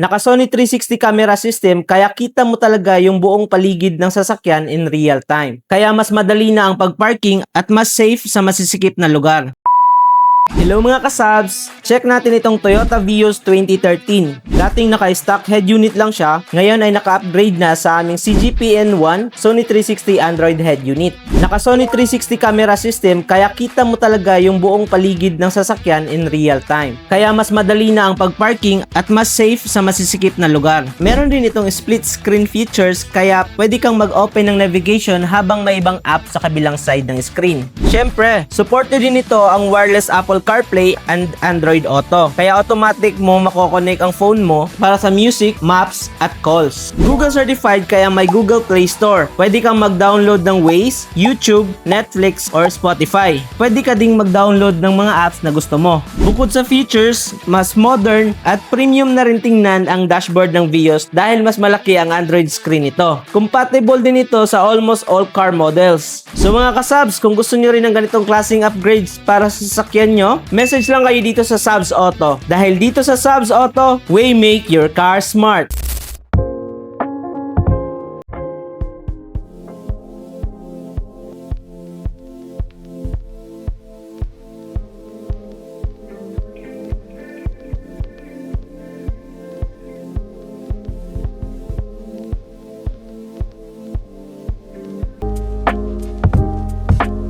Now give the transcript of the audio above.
Naka Sony 360 camera system kaya kita mo talaga yung buong paligid ng sasakyan in real time. Kaya mas madali na ang pagparking at mas safe sa masisikip na lugar. Hello mga kasabs! Check natin itong Toyota Vios 2013. Dating naka-stock head unit lang siya, ngayon ay naka-upgrade na sa aming CGPN1 Sony 360 Android head unit. Naka Sony 360 camera system kaya kita mo talaga yung buong paligid ng sasakyan in real time. Kaya mas madali na ang pagparking at mas safe sa masisikip na lugar. Meron din itong split screen features kaya pwede kang mag-open ng navigation habang may ibang app sa kabilang side ng screen. Siyempre, supported din ito ang wireless Apple CarPlay and Android Auto. Kaya automatic mo makokonek ang phone mo para sa music, maps, at calls. Google certified kaya may Google Play Store. Pwede kang mag-download ng Waze, YouTube, Netflix, or Spotify. Pwede ka ding mag-download ng mga apps na gusto mo. Bukod sa features, mas modern at premium na rin tingnan ang dashboard ng Vios dahil mas malaki ang Android screen nito. Compatible din ito sa almost all car models. So mga kasabs, kung gusto nyo rin ng ganitong klaseng upgrades para sa sasakyan nyo, message lang kayo dito sa Sabs Auto. Dahil dito sa Sabs Auto, we make your car smart.